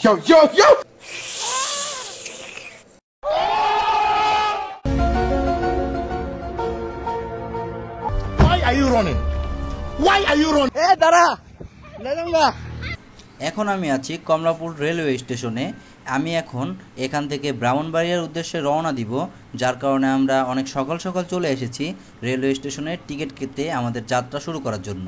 Yo. Why are you running? দাঁড়া। এখন আমি আছি কমলাপুর রেলওয়ে স্টেশনে। আমি এখন এখান থেকে ব্রাহ্মণবাড়িয়ার উদ্দেশ্যে রওনা দিব, যার কারণে আমরা অনেক সকাল সকাল চলে এসেছি রেলওয়ে স্টেশনে টিকিট কেটে আমাদের যাত্রা শুরু করার জন্য।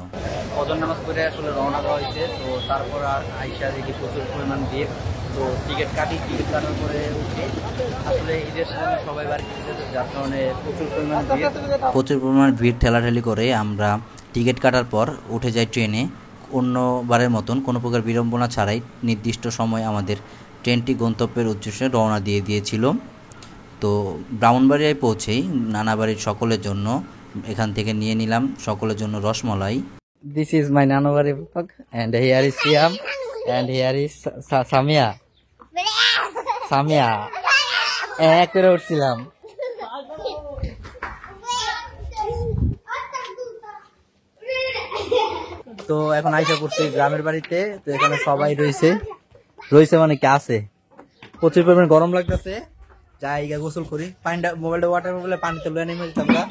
ফজর নামাজ পড়ে আসলে রওনা দেওয়া হয়েছে, তো তারপর আর আইসা দেখি প্রচুর পরিমাণ ভিড়। তো টিকিট কাটার পরে উঠি। আসলে ঈদের সময় সবাই বাড়ি যেতে, যার কারণে প্রচুর পরিমাণ ভিড় ঠেলাঠেলি করে আমরা টিকিট কাটার পর উঠে যাই ট্রেনে। অন্যবারের মতন কোনো প্রকার বিড়ম্বনা ছাড়াই নির্দিষ্ট সময় আমাদের ট্রেনটি গন্তব্যের উদ্দেশ্যে রওনা দিয়ে দিয়েছিল। তো ব্রাহ্মণবাড়িয়ায় পৌঁছেই নানাবাড়ির সকলের জন্য এখান থেকে নিয়ে নিলাম সকলের জন্য rasmalai. This is my nanabari blog and here is Siyam and here is Samia এক করে উঠছিলাম। তো এখন আইসা করছি গ্রামের বাড়িতে। তো এখানে সবাই রয়েছে মানে কি আছে, প্রচুর পরিমাণে গরম লাগতেছে। যাই গোসল করি, পানিটা মোবাইলটা ওয়াটার বলে পানিতে লয়ে নেমে যেতাম।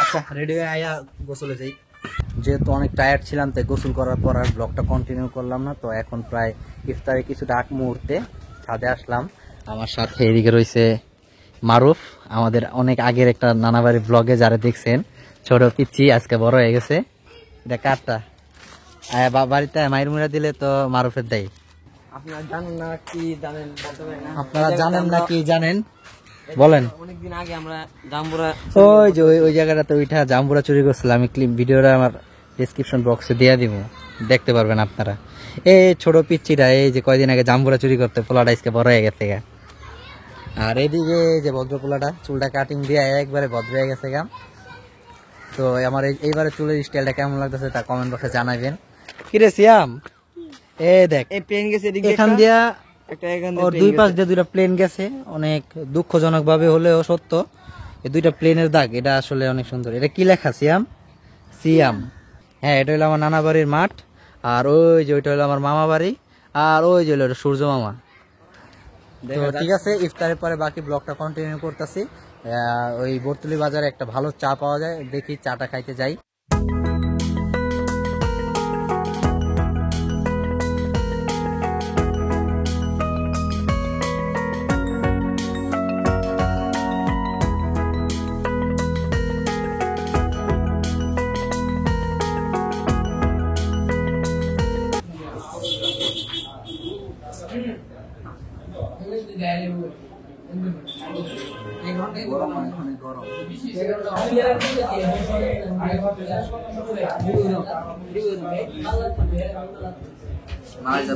আচ্ছা রেডি হয়ে আয়া গোসলে যাই। যেহেতু অনেক টায়ার্ড ছিলাম তাই গোসল করার পর আর ব্লগটা কন্টিনিউ করলাম না। তো এখন প্রায় ইফতারে কিছুটা আগ মুহূর্তে ছাদে আসলাম। আমার সাথে এদিকে রয়েছে মারুফ, আমাদের অনেক আগের একটা নানাবাড়ি ব্লগে যারা দেখছেন, ছোট পিচ্ছি আজকে বড় হয়ে গেছে। এটা কারটা বাড়িতে মায়ের মুড়া দিলে তো মারুফের দেয়। আপনারা জানেন না কি জানেন বলেন। অনেকদিন আগে আমরা জাম্বুরা ওই জায়গাটাতে ওইটা জাম্বুরা চুরি করছিলাম। আমি ভিডিওটা আমার ডেসক্রিপশন বক্সে দিয়ে দিব, দেখতে পারবেন আপনারা। এই ছোট পিচ্ছিটা এই যে কয়দিন আগে জাম্বুরা চুরি করতে পোলাটা আজকে বড় হয়ে গেছে গা। আর এদিকে যে ভদ্র পোলাটা চুলটা কাটিং দিয়ে একবারে ভদ্র হয়ে গেছে গা। তো আমার এইবারে চুলের স্টাইলটা কেমন লাগতেছে তা কমেন্ট বক্সে জানাবেন। কিরে সিয়াম, দেখ এই প্লেন গেছে এখান দিয়া, ওর দুই পাশ দিয়ে দুইটা প্লেন গেছে। অনেক দুঃখজনক ভাবে হলেও সত্য, এই দুইটা প্লেনের দাগ। এটা আসলে অনেক সুন্দর। এটা কি লেখা? সিয়াম। হ্যাঁ, এটা হলো আমার নানা বাড়ির মাঠ। আর ওই যে ওইটা হলো আমার মামা বাড়ি। আর ওই যে হলো সূর্য মামা। তো ঠিক আছে, ইফতারের পরে বাকি ব্লগটা কন্টিনিউ করতেছি। ওই বর্তুলি বাজারে একটা ভালো চা পাওয়া যায়, দেখি চাটা খাইতে যাই।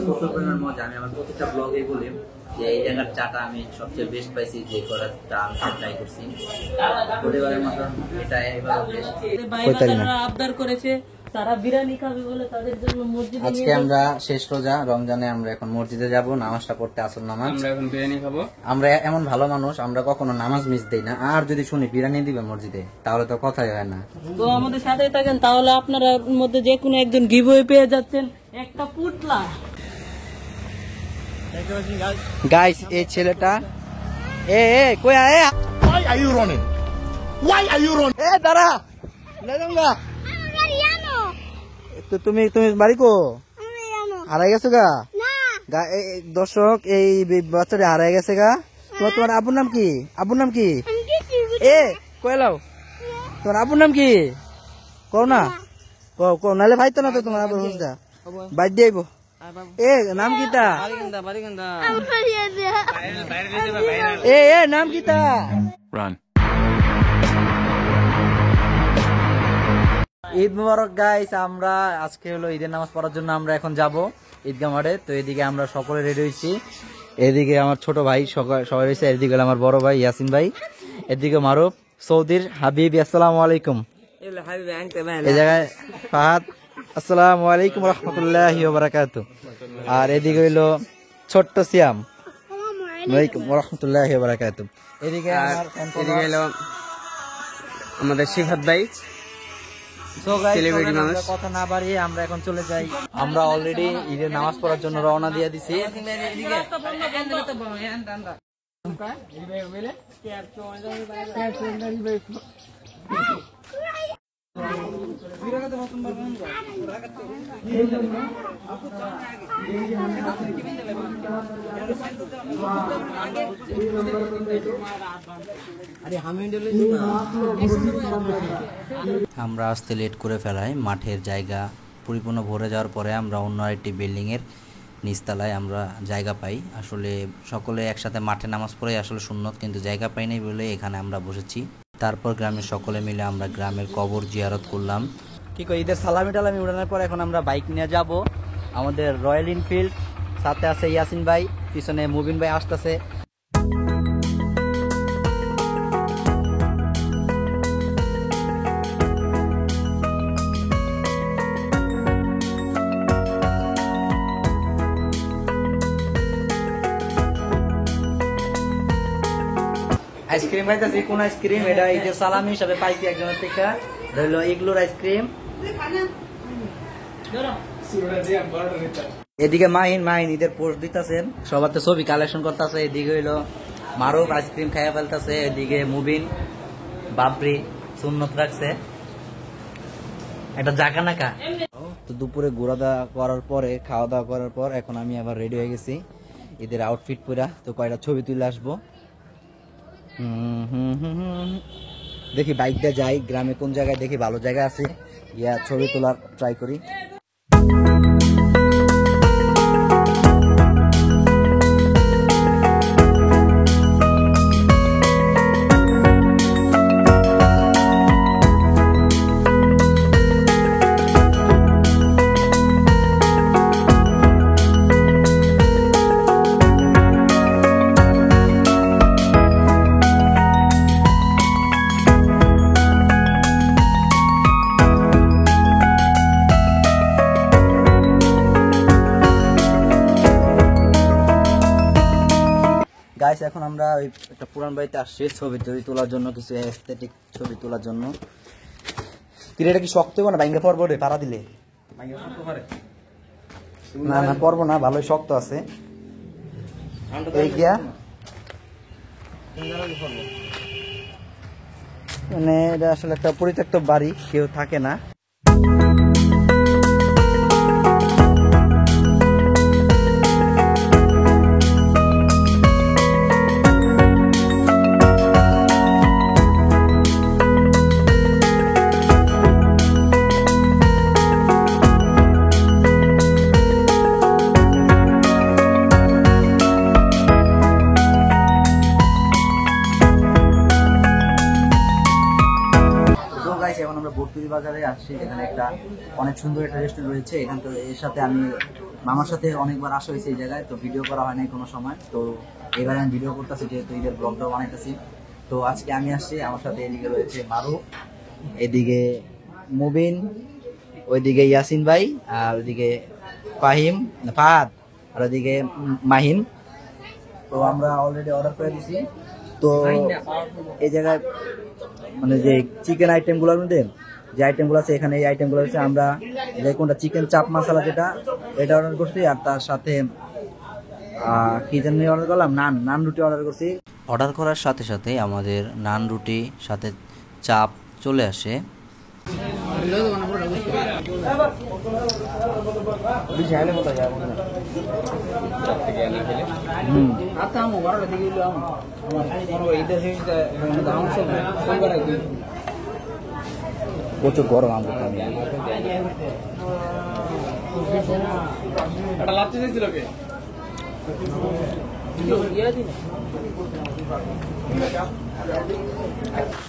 প্রচুর পরিমাণ মজা। আমি আমার প্রত্যেকটা ব্লগে বলি যে এই জায়গার চাটা আমি সবচেয়ে বেস্ট পাইছি, যে করার চা আমি ট্রাই করছি। প্রতিবারের মতন এটা এবার আবদার করেছে, তারা বিরিয়ানি খাবে বলে তাদের জন্য মসজিদে আজকে আমরা শেষ রোজা রমজানে আমরা এখন মসজিদে যাব নামাজটা পড়তে, আসর নামাজ। আমরা এখন বিরিয়ানি খাবো। আমরা এমন ভালো মানুষ, আমরা কখনো নামাজ মিস দেই না। আর যদি শুনি বিরিয়ানি দিবে মসজিদে, তাহলে তো কথাই হয় না। তো আমাদের সাথে থাকেন, তাহলে আপনারা মধ্যে যে কোনো একজন গিভওয়ে পেয়ে যাচ্ছেন একটা পুটলা। গাইস, এই ছেলেটা কই আয়? Why are you running? দাঁড়া না। তো তুমি বাড়ি কো? হারাই গেছো গা? দর্শক, এই বাচ্চাটা হারাই গেছে গা। তোমার আব্বুর নাম কি? কয়লাও তোমার আব্বুর নাম কি? কও না, কও নালে ভাই তো না তো তোমার আব্বুর হুঁজদা বাইর দিয়ে আইবো। নাম কিটা? নাম কিটা? ঈদ মুবারক গাইস। আমরা আজকে হলো ঈদের নামাজ পড়ার জন্য আমরা এখন যাব ঈদগাহ মাঠে। তো এদিকে আমরা সকলে রেডি হয়েছি। এদিকে আমার ছোট ভাই সবাই রয়েছে, এদিকে আমার বড় ভাই ইয়াসিন ভাই, এদিকে মারুফ, সৌদির হাবিব। আসসালামু আলাইকুম। এই জায়গায় ফাহাদ। আসসালামু আলাইকুম রহমতুল্লাহি ওয়া বারাকাতুহু। আর এদিকে হইলো ছোট্ট সিয়াম। ওয়ালাইকুম রহমতুল্লাহি ওয়া বারাকাতুহু। এদিকে হলো আমাদের শিফাত ভাই। So guys, চলেন আমরা কথা না বাড়িয়ে আমরা এখন চলে যাই। আমরা অলরেডি ঈদের নামাজ পড়ার জন্য রওনা দিয়ে দিছি। আমরা আসতে লেট করে ফেলায় মাঠের জায়গা পরিপূর্ণ ভরে যাওয়ার পরে আমরা অন্য আরেকটি বিল্ডিংয়ের নিচতলায় আমরা জায়গা পাই। আসলে সকলে একসাথে মাঠে নামাজ পড়ে আসলে সুন্নত, কিন্তু জায়গা পাই নাই বলে এখানে আমরা বসেছি। তারপর গ্রামের সকলে মিলে আমরা গ্রামের কবর জিয়ারত করলাম। কি কই, ঈদের সালামি টালামি উড়ানোর পর এখন আমরা বাইক নিয়ে যাব আমাদের রয়্যাল এনফিল্ড। সাথে আছে ইয়াসিন ভাই, পিছনে মুবিন ভাই আসতেছে। আইসক্রিম খাইতেছি। কোন আইসক্রিম? এটা ঈদের সালামি হিসাবে পাইছি একজনের থেকে, ধরলো ইগলুর আইসক্রিম। এদিকে মাহিন ঈদের পোস্ট দিতেছেন, সবার তো ছবি কালেকশন করতেছে। এদিকে হইলো মারুফ আইসক্রিম খাইয়া ফেলতেছে, এদিকে মুবিন বাবরি সুন্নত রাখছে একটা জাকা নাকা। তো দুপুরে ঘোরা দাওয়া করার পরে, খাওয়া দাওয়া করার পর এখন আমি আবার রেডি হয়ে গেছি ঈদের আউটফিট পরা। তো কয়টা ছবি তুলে আসবো। দেখি বাইকটা যাই, গ্রামে কোন জায়গায় দেখি ভালো জায়গা আছে, ইয়া ছবি তোলার ট্রাই করি। গাইস, এখন আমরা ওই একটা পুরান বাড়িতে আসছি ছবি তোলার জন্য, কিছু এস্থেটিক ছবি তোলার জন্য। এটা কি শক্ত হবে না? ভাঙ্গা পড়বো রে পাড়া দিলে? না না পড়বো না, ভালোই শক্ত আছে। এই গিয়া মানে এটা আসলে একটা পরিত্যক্ত বাড়ি, কেউ থাকে না। এখন আমরা বর্তুরি বাজারে আসছি, এখানে একটা অনেক সুন্দর একটা রেস্টুরেন্ট রয়েছে। এখান থেকে এর সাথে আমি মামার সাথে অনেকবার আসা হয়েছে এই জায়গায়, তো ভিডিও করা হয় নাই কোনো সময়। তো এবারে আমি ভিডিও করতেছি, যেহেতু ঈদের ব্লগটাও বানাইতেছি। তো আজকে আমি আসছি, আমার সাথে এদিকে রয়েছে মারুফ, এদিকে মুবিন, ওইদিকে ইয়াসিন ভাই, আর ওইদিকে ফাহাদ, আর ওইদিকে মাহিন। তো আমরা অলরেডি অর্ডার করে দিছি। তো এই জায়গায় মানে যে চিকেন আইটেম গুলোর মধ্যে যে আইটেম গুলো আছে, এখানে এই আইটেম গুলো হচ্ছে আমরা যে কোনটা চিকেন চাপ মশলা যেটা, এটা অর্ডার করছি। আর তার সাথে কি জানি অর্ডার করলাম, নান রুটি অর্ডার করছি। অর্ডার করার সাথে সাথে আমাদের নান রুটি সাথে চাপ চলে আসে। প্রচুর গরম আমগুলো।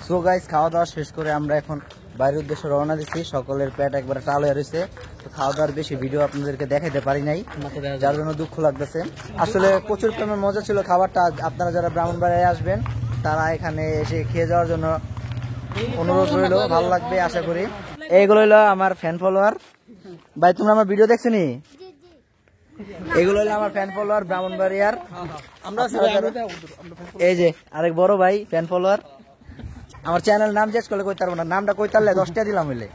সো গাইস, খাওয়া দাওয়া শেষ করে আমরা এখন বাইরের উদ্দেশ্যে রওনা দিচ্ছি। সকলের পেট একবারে টাল হয়ে রয়েছে। তো খাওয়া দাওয়ার বেশি ভিডিও আপনাদেরকে দেখাইতে পারি নাই, যার জন্য দুঃখ লাগতেছে। আসলে প্রচুর পরিমাণ মজা ছিল খাবারটা। আপনারা যারা ব্রাহ্মণবাড়িয়ায় আসবেন তারা এখানে এসে খেয়ে যাওয়ার জন্য অনুরোধ রইল, ভালো লাগবে আশা করি। এইগুলো হলো আমার ফ্যান ফলোয়ার। ভাই তোমরা আমার ভিডিও দেখছো নি? এগুলো হলো আমার ফ্যান ফলোয়ার ব্রাহ্মণবাড়িয়ার। এই যে আরেক বড় ভাই ফ্যান ফলোয়ার। আমার চ্যানেল নাম জিজ্ঞেস করলে কইতে পারবো না, নামটা কইতে পারলে 10 টাকা দিলাম হইলে।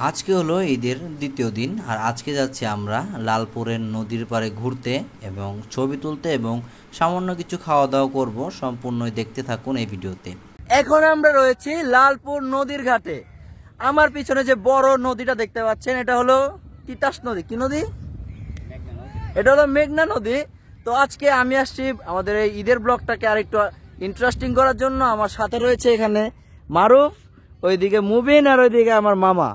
আজকে হলো ঈদের দ্বিতীয় দিন, আর আজকে যাচ্ছি আমরা লালপুরের নদীর পাড়ে ঘুরতে এবং ছবি তুলতে এবং সামান্য কিছু খাওয়া দাওয়া করব। সম্পূর্ণই দেখতে থাকুন এই ভিডিওতে। এখন আমরা রয়েছি লালপুর নদীর ঘাটে। আমার পিছনে যে বড় নদীটা দেখতে পাচ্ছেন এটা হলো তিতাস নদী। কি নদী? এটা হলো মেঘনা নদী। তো আজকে আমি আসছি আমাদের এই ঈদের ব্লগটাকে আরেকটু ইন্টারেস্টিং করার জন্য। আমার সাথে রয়েছে এখানে মারুফ, ওইদিকে মুবিন, আর ওইদিকে আমার মামা।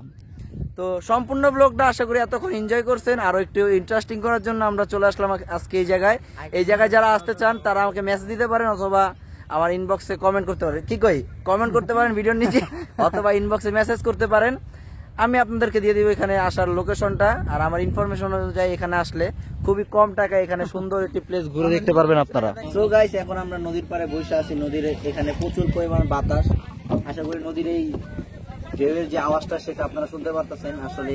তো সম্পূর্ণ ব্লগটা আশা করি এতক্ষণ এনজয় করছেন। আরো একটু ইন্টারেস্টিং করার জন্য আমরা চলে আসলাম আজকে এই জায়গায়। এই জায়গায় যারা আসতে চান তারা আমাকে মেসেজ দিতে পারেন অথবা আমার ইনবক্সে কমেন্ট করতে পারেন। কি কই, কমেন্ট করতে পারেন ভিডিওর নিচে অথবা ইনবক্সে মেসেজ করতে পারেন। আমি আপনাদেরকে দিয়ে দিব এখানে আসার লোকেশনটা। আর আমার ইনফরমেশন অনুযায়ী এখানে আসলে খুবই কম টাকায় এখানে সুন্দর একটি প্লেস ঘুরে দেখতে পারবেন আপনারা। সো গাইস, এখন আমরা নদীর পাড়ে বসে আছি। নদীর এখানে প্রচুর পরিমাণ বাতাস। আশা করি নদীর এই ঢেউয়ের যে আওয়াজটা সেটা আপনারা শুনতে পারতেছেন। আসলে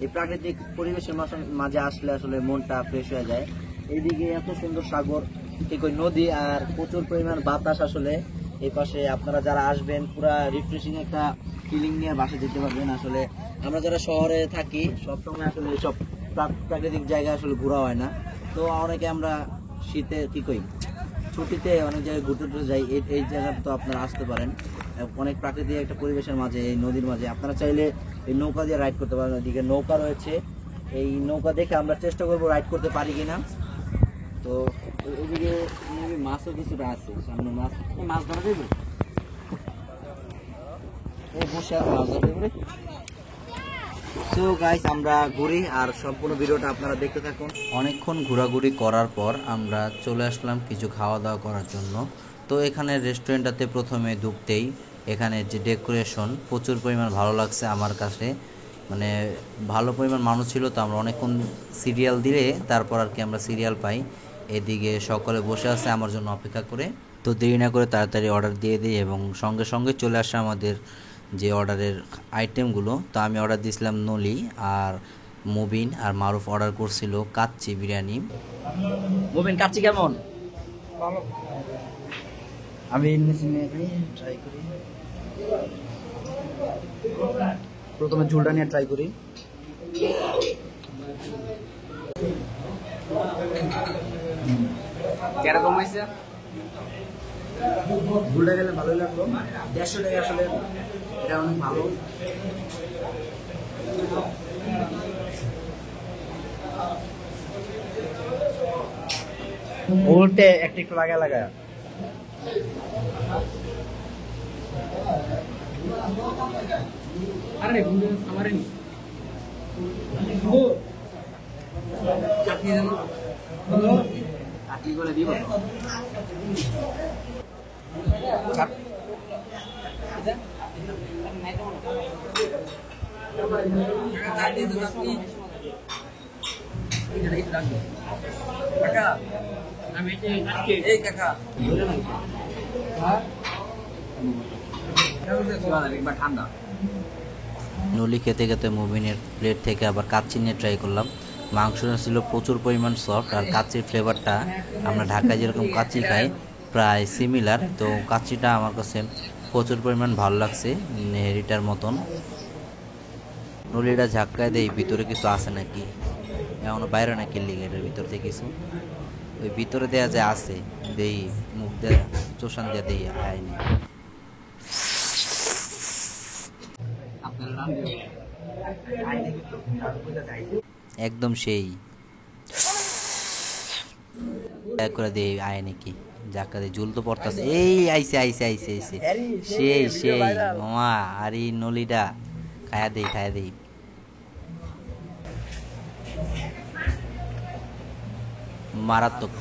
এই প্রাকৃতিক পরিবেশের মাঝে আসলে আসলে মনটা ফ্রেশ হয়ে যায়। এইদিকে এত সুন্দর সাগর, ঠিক ওই নদী, আর প্রচুর পরিমাণ বাতাস। আসলে এই পাশে আপনারা যারা আসবেন পুরা রিফ্রেশিং একটা ফিলিং নিয়ে বাসে যেতে পারবেন। আসলে আমরা যারা শহরে থাকি সবসময় আসলে এইসব প্রাকৃতিক জায়গায় আসলে ঘোরা হয় না। তো অনেকে আমরা শীতে কি কই ছুটিতে অনেক জায়গায় ঘুরতে যাই। এই জায়গাটা তো আপনারা আসতে পারেন। অনেক প্রাকৃতিক একটা পরিবেশের মাঝে, এই নদীর মাঝে আপনারা চাইলে এই নৌকা দিয়ে রাইড করতে পারেন। ওইদিকে নৌকা রয়েছে, এই নৌকা দেখে আমরা চেষ্টা করবো রাইড করতে পারি কিনা। তো ওইদিকে মাছও কিছুটা আছে, সামনে মাছ ধরা দেবে, বসে মাছ ধরা দেবে। সো গাইস, আমরা ঘুরি আর সম্পূর্ণ ভিডিওটা আপনারা দেখতে থাকুন। অনেকক্ষণ ঘোরাঘুরি করার পর আমরা চলে আসলাম কিছু খাওয়া দাওয়া করার জন্য। তো এখানে রেস্টুরেন্টটাতে প্রথমে ঢুকতেই এখানে যে ডেকোরেশন প্রচুর পরিমাণ ভালো লাগছে আমার কাছে। মানে ভালো পরিমাণ মানুষ ছিল, তো আমরা অনেকক্ষণ সিরিয়াল দিলে তারপর আর কি আমরা সিরিয়াল পাই। এদিকে সকলে বসে আছে আমার জন্য অপেক্ষা করে। তো দেরি না করে তাড়াতাড়ি অর্ডার দিয়ে দিই এবং সঙ্গে সঙ্গে চলে আসে আমাদের যে অর্ডারের আইটেমগুলো। তো আমি অর্ডার দিয়েছিলাম নলি, আর মুবিন আর মারুফ অর্ডার করছিল কাচ্চি বিরিয়ানি। মুবিন, কাচ্চি কেমন? আমি ট্রাই করি, প্রথমে ঝোলটা নিয়ে ট্রাই করি। কেরকম হয়েছে? ঝোলটা গেলে ভালোই লাগলো। 150 টাকা আসলে এটা অনেক ভালো। উল্টে একটু লাগা আরে আমার চাটনি জানো চাটনি করে দিব। নলি খেতে খেতে মুবিনের প্লেট থেকে আবার কাচ্চি নিয়ে ট্রাই করলাম। মাংসটা ছিল প্রচুর পরিমাণ সফট, আর কাচ্চির ফ্লেভারটা আমরা ঢাকায় যেরকম কাচ্চি খাই প্রায় সিমিলার। তো কাচ্চিটা আমার কাছে প্রচুর পরিমাণ ভালো লাগছে, নেহেরিটার মতন। নলিটা ঝাক্কায় দেই ভিতরে কিছু আছে নাকি, এমন বাইরে নাকি লিগে এটার ভিতর থেকে কিছু ওই ভিতরে দেওয়া যে আছে, দেই মুখ দিয়ে চোষান দিয়ে দেই আয়নি। একদম সেই করে দেই আয় নাকি যাকা দিয়ে ঝুল তো পড়তাছে। এই আইসে আইসে আইসে আইসে সেই সেই মামা, আর এই নলিটা খায়া দেই মারাত্মক।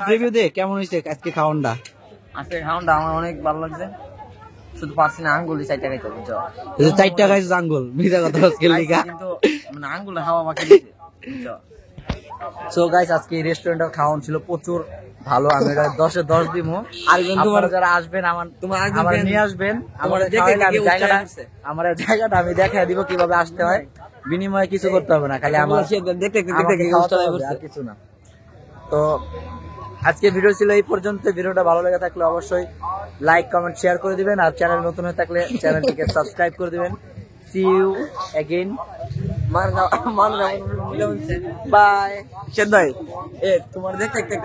রিভিউ দে, কেমন হয়েছে আজকে খাওয়ানটা? আজকে খাওয়ানটা আমার অনেক ভালো লাগছে। শুধু পারছি না আঙ্গুলি 4 টাকায় চলে যাও। 4 টাকায় আঙ্গুল মিজা কথা আজকে লিগা, কিন্তু মানে আঙ্গুলে হাওয়া বাকি দিছে। সো গাইস আজকে এই রেস্টুরেন্টে খাওয়ান ছিল প্রচুর ভালো, আমি এটা 10 এ 10 দিব। আপনারা যারা আসবেন আমার নিয়ে আসবেন, আমার জায়গাটা আমি দেখাই দিব কিভাবে আসতে হয়, বিনিময়ে কিছু করতে হবে না, খালি আমার কিছু না। তো আজকে ভিডিও ছিল এই পর্যন্ত। ভিডিওটা ভালো লেগে থাকলে অবশ্যই লাইক কমেন্ট শেয়ার করে দিবেন, আর চ্যানেল নতুন হয়ে থাকলে চ্যানেলটিকে সাবস্ক্রাইব করে দিবেন। See you again, bye. তোমার দেখতে